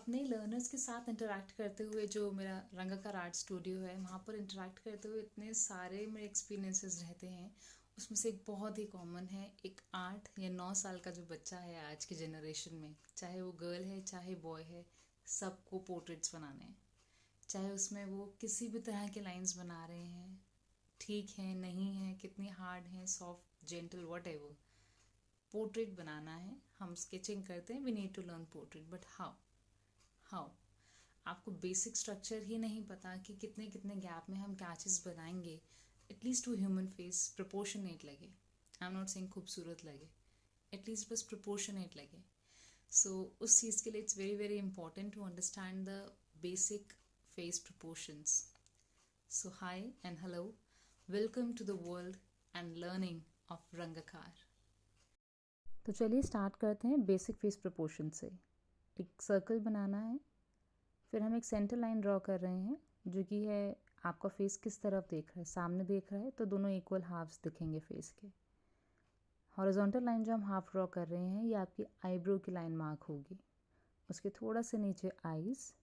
अपने लर्नर्स के साथ इंटरेक्ट करते हुए, जो मेरा रंगाकार आर्ट स्टूडियो है वहाँ पर इंटरेक्ट करते हुए इतने सारे मेरे एक्सपीरियंसेस रहते हैं। उसमें से एक बहुत ही कॉमन है, एक 8 या 9 साल का जो बच्चा है आज की जनरेशन में, चाहे वो गर्ल है चाहे बॉय है, सबको पोर्ट्रेट्स बनाने हैं। चाहे उसमें वो किसी भी तरह के लाइंस बना रहे हैं, ठीक है नहीं है, कितनी हार्ड है, soft gentle whatever, portrait बनाना है। हम स्केचिंग करते हैं, we need to learn portrait, but how आपको बेसिक स्ट्रक्चर ही नहीं पता कि कितने कितने गैप में हम क्या चीज़ बनाएंगे, at least to human face proportionate लगे। आई एम नॉट सेइंग खूबसूरत लगे, एटलीस्ट बस प्रपोर्शनेट लगे। सो उस चीज़ के लिए it's very very important to understand the basic face proportions. So hi and hello, welcome to the world and learning of Rangkar. तो चलिए स्टार्ट करते हैं बेसिक फेस प्रपोर्शन से। एक सर्कल बनाना है, फिर हम एक सेंटर लाइन ड्रॉ कर रहे हैं जो कि है आपका फेस किस तरफ देख रहा है, सामने देख रहा है तो दोनों इक्वल हाफ्स दिखेंगे फेस के। हॉरिजॉन्टल लाइन जो हम हाफ ड्रॉ कर रहे हैं ये आपकी आईब्रो की लाइन मार्क होगी। उसके थोड़ा से नीचे आईज,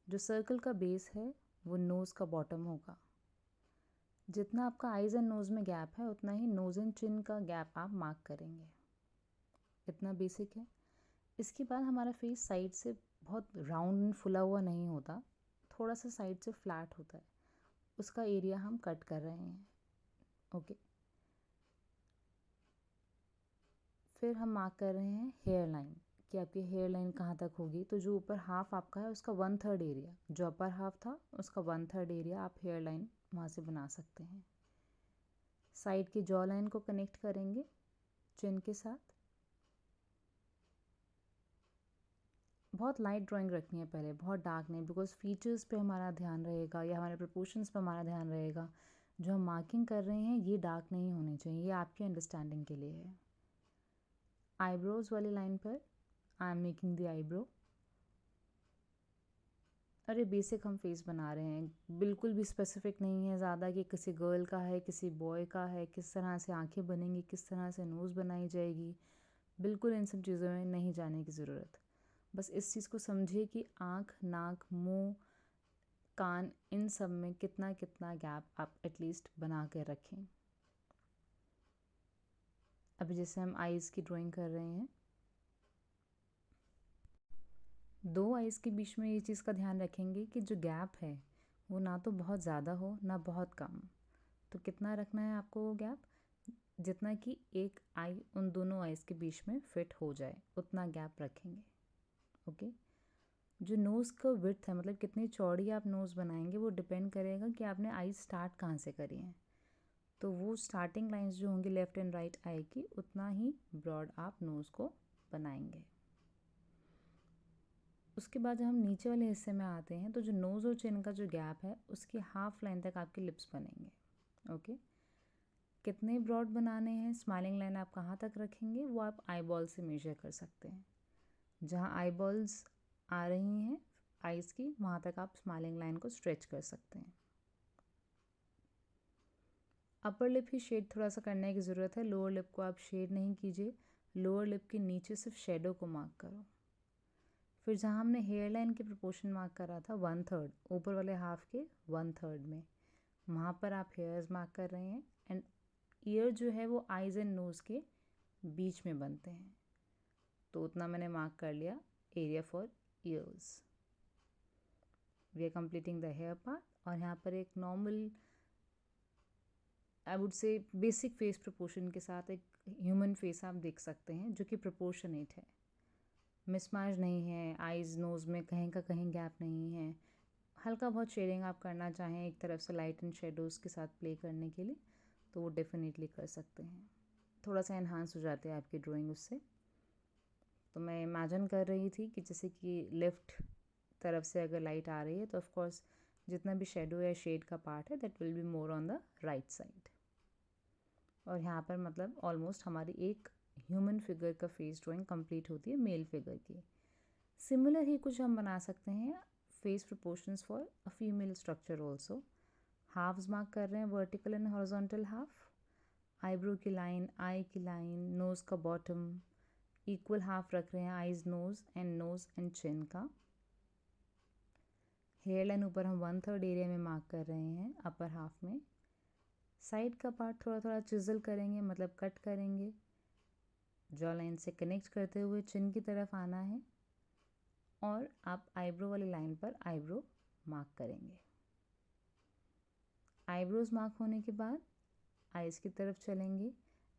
जो सर्कल का बेस है वो नोज़ का बॉटम होगा। जितना आपका आईज एंड नोज़ में गैप है उतना ही नोज़ एंड चिन का गैप आप मार्क करेंगे। इतना बेसिक है। इसके बाद हमारा फेस साइड से बहुत राउंड एंड फुला हुआ नहीं होता, थोड़ा सा साइड से फ्लैट होता है, उसका एरिया हम कट कर रहे हैं। ओके, फिर हम मार्क कर रहे हैं हेयर लाइन कि आपकी हेयर लाइन कहाँ तक होगी। तो जो ऊपर हाफ आपका है उसका 1/3 एरिया, जो अपर हाफ था उसका 1/3 एरिया आप हेयर लाइन वहाँ से बना सकते हैं। साइड की जॉ लाइन को कनेक्ट करेंगे चिन के साथ। बहुत लाइट ड्राइंग रखनी है पहले, बहुत डार्क नहीं, बिकॉज फीचर्स पे हमारा ध्यान रहेगा या हमारे प्रपोर्शंस पे हमारा ध्यान रहेगा। जो हम मार्किंग कर रहे हैं ये डार्क नहीं होने चाहिए, ये आपकी अंडरस्टैंडिंग के लिए है। आईब्रोज वाली लाइन पर I am making the eyebrow. अरे बेसिक हम फेस बना रहे हैं, बिल्कुल भी स्पेसिफिक नहीं है ज़्यादा कि किसी गर्ल का है किसी बॉय का है, किस तरह से आंखें बनेंगी, किस तरह से नोज़ बनाई जाएगी, बिल्कुल इन सब चीज़ों में नहीं जाने की ज़रूरत। बस इस चीज़ को समझिए कि आँख, नाक, मुंह, कान, इन सब में कितना कितना गैप आप एटलीस्ट बना के रखें। अभी जैसे हम आईज़ की ड्राइंग कर रहे हैं, 2 आईज़ के बीच में ये चीज़ का ध्यान रखेंगे कि जो गैप है वो ना तो बहुत ज़्यादा हो ना बहुत कम। तो कितना रखना है आपको वो गैप, जितना कि एक आई उन दोनों आईज़ के बीच में फिट हो जाए उतना गैप रखेंगे। ओके, जो नोज़ का विड्थ है, मतलब कितनी चौड़ी आप नोज़ बनाएंगे, वो डिपेंड करेगा कि आपने आई स्टार्ट कहाँ से करी है। तो वो स्टार्टिंग लाइंस जो होंगी लेफ़्ट एंड राइट आई की, उतना ही ब्रॉड आप नोज़ को बनाएंगे। उसके बाद जब हम नीचे वाले हिस्से में आते हैं तो जो नोज़ और चिन का जो गैप है उसकी हाफ लाइन तक आपके लिप्स बनेंगे। ओके, कितने ब्रॉड बनाने हैं, स्माइलिंग लाइन आप कहाँ तक रखेंगे, वो आप आई बॉल से मेजर कर सकते हैं। जहाँ आई बॉल्स आ रही हैं आइज़ की, वहाँ तक आप स्माइलिंग लाइन को स्ट्रेच कर सकते हैं। अपर लिप ही शेड थोड़ा सा करने की ज़रूरत है, लोअर लिप को आप शेड नहीं कीजिए, लोअर लिप के नीचे सिर्फ शेडो को मार्क करो। फिर जहाँ हमने हेयर लाइन के प्रोपोर्शन मार्क करा था 1/3, ऊपर वाले हाफ के 1/3 में, वहाँ पर आप हेयर्स मार्क कर रहे हैं। एंड ईयर जो है वो आइज़ एंड नोज़ के बीच में बनते हैं, तो उतना मैंने मार्क कर लिया area for ears. We are completing the hair part. और यहाँ पर एक normal, I would say basic face proportion के साथ एक ह्यूमन फेस आप देख सकते हैं जो कि प्रपोर्शनेट है, मिसमैच नहीं है, आइज़ नोज़ में कहीं का कहीं गैप नहीं है। हल्का बहुत शेडिंग आप करना चाहें एक तरफ से लाइट एंड शेडोज़ के साथ प्ले करने के लिए, तो वो डेफिनेटली कर सकते हैं, थोड़ा सा एनहांस हो जाती है आपकी ड्राइंग उससे। तो मैं इमेजिन कर रही थी कि जैसे कि लेफ़्ट तरफ से अगर लाइट आ रही है तो ऑफकोर्स जितना भी शेडो या शेड का पार्ट है that will be more on the right side. और यहाँ पर मतलब ऑलमोस्ट हमारी एक ह्यूमन फिगर का फेस ड्राइंग कंप्लीट होती है मेल फिगर की। सिमिलर ही कुछ हम बना सकते हैं face proportions for a female structure also. Halves mark कर रहे हैं, vertical and horizontal half, eyebrow की लाइन, आई की लाइन, नोज़ का बॉटम, इक्वल हाफ रख रहे हैं आइज़ नोज़ एंड चिन का। हेयर लाइन ऊपर हम 1/3 एरिया में मार्क कर रहे हैं, अपर हाफ में। साइड का पार्ट थोड़ा थोड़ा चिजल करेंगे, मतलब कट करेंगे। जॉ लाइन से कनेक्ट करते हुए चिन की तरफ आना है और आप आईब्रो वाली लाइन पर आईब्रो मार्क करेंगे। आईब्रोज मार्क होने के बाद आईज की तरफ चलेंगे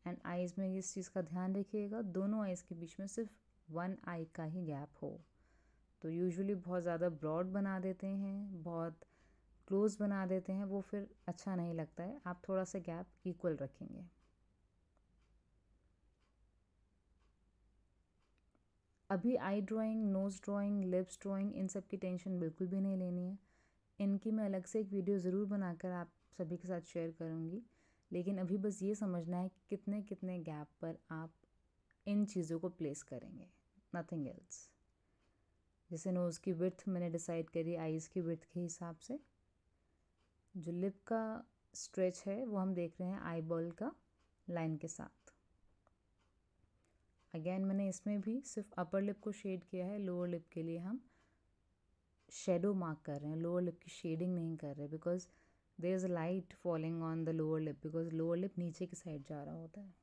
एंड आईज में इस चीज़ का ध्यान रखिएगा, दोनों आईज के बीच में सिर्फ 1 आई का ही गैप हो। तो यूजुअली बहुत ज़्यादा ब्रॉड बना देते हैं, बहुत क्लोज बना देते हैं, वो फिर अच्छा नहीं लगता है। आप थोड़ा सा गैप इक्वल रखेंगे। अभी eye drawing, nose drawing, lips drawing, इन सब की टेंशन बिल्कुल भी नहीं लेनी है। इनकी मैं अलग से एक वीडियो ज़रूर बनाकर आप सभी के साथ शेयर करूँगी, लेकिन अभी बस ये समझना है कि कितने कितने गैप पर आप इन चीज़ों को प्लेस करेंगे, नथिंग एल्स। जैसे नोज़ की विड्थ मैंने डिसाइड करी आईज़ की विड्थ के हिसाब से। जो लिप का स्ट्रेच है वो हम देख रहे हैं आई बॉल का लाइन के साथ। अगेन मैंने इसमें भी सिर्फ अपर लिप को शेड किया है, लोअर लिप के लिए हम शेडो मार्क कर रहे हैं, लोअर लिप की शेडिंग नहीं कर रहे, because there is light falling on the lower lip, because lower lip नीचे की साइड जा रहा होता है।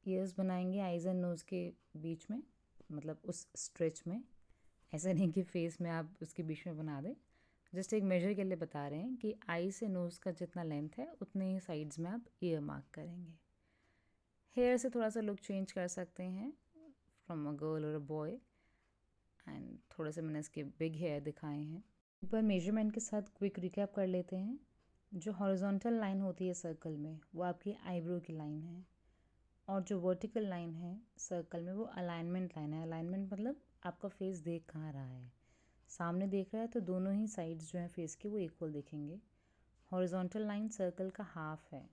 ईयर्स बनाएंगे आईज एंड नोज़ के बीच में, मतलब उस स्ट्रेच में। ऐसा नहीं कि फेस में आप उसके बीच में बना दें, जस्ट एक मेजर के लिए बता रहे हैं कि आई से नोज़ का जितना लेंथ है उतने ही साइड्स में आप ईयर मार्क करेंगे। हेयर से थोड़ा सा लुक चेंज कर सकते हैं फ्रॉम अ गर्ल और अ बॉय, एंड थोड़े से मैंने इसके बिग हेयर दिखाए हैं। एक बार मेजरमेंट के साथ क्विक रिकैप कर लेते हैं। जो हॉरिजॉन्टल लाइन होती है सर्कल में वो आपकी आईब्रो की लाइन है, और जो वर्टिकल लाइन है सर्कल में वो अलाइनमेंट लाइन है। अलाइनमेंट मतलब आपका फेस देख कहाँ रहा है, सामने देख रहा है तो दोनों ही साइड्स जो हैं फेस के वो इक्वल दिखेंगे। हॉरिजॉन्टल लाइन सर्कल का हाफ है,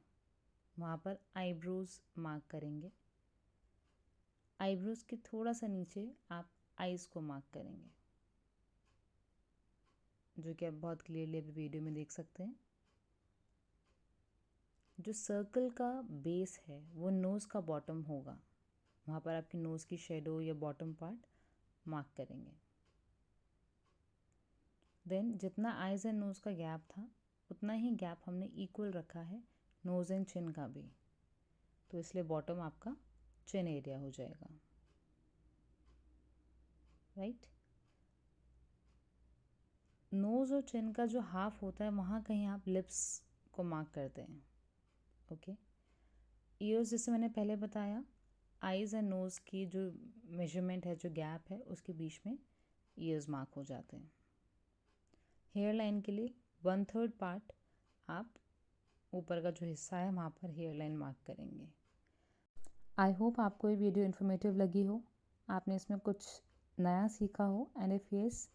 वहाँ पर आईब्रोज मार्क करेंगे। आईब्रोज के थोड़ा सा नीचे आप आईज को मार्क करेंगे, जो कि आप बहुत क्लियरली अभी वीडियो में देख सकते हैं। जो सर्कल का बेस है वो नोज़ का बॉटम होगा, वहाँ पर आपकी नोज़ की शेडो या बॉटम पार्ट मार्क करेंगे। देन जितना आईज एंड नोज़ का गैप था उतना ही गैप हमने इक्वल रखा है नोज़ एंड चिन का भी, तो इसलिए बॉटम आपका चिन एरिया हो जाएगा, राइट। नोज़ और चिन का जो हाफ होता है वहाँ कहीं आप लिप्स को मार्क करते हैं, ओके। ईयर्स जैसे मैंने पहले बताया, आईज एंड नोज़ की जो मेजरमेंट है, जो गैप है, उसके बीच में ईयर्स मार्क हो जाते हैं। हेयर लाइन के लिए 1/3 पार्ट आप ऊपर का जो हिस्सा है वहाँ पर हेयर लाइन मार्क करेंगे। आई होप आपको ये वीडियो इन्फॉर्मेटिव लगी हो, आपने इसमें कुछ नया सीखा हो, and if yes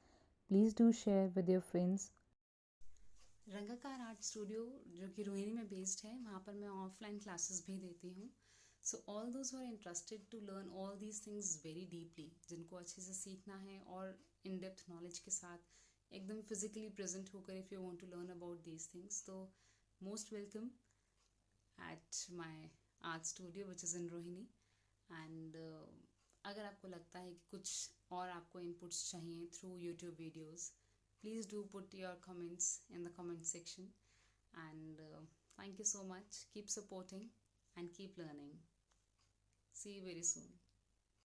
please do share with your friends. Rangakar art studio जो कि रोहिणी में बेस्ड है, वहाँ पर मैं ऑफलाइन क्लासेस भी देती हूँ। So all those are interested to learn all these things very deeply, जिनको अच्छे से सीखना है और इन डेप्थ नॉलेज के साथ एकदम फिजिकली प्रेजेंट होकर if you want to learn about these things, तो most welcome at my art studio which is in Rohini. And अगर आपको लगता है कि कुछ और आपको इनपुट्स चाहिए through YouTube videos, please do put your comments in the comment section, and thank you so much. Keep supporting and keep learning. See you very soon.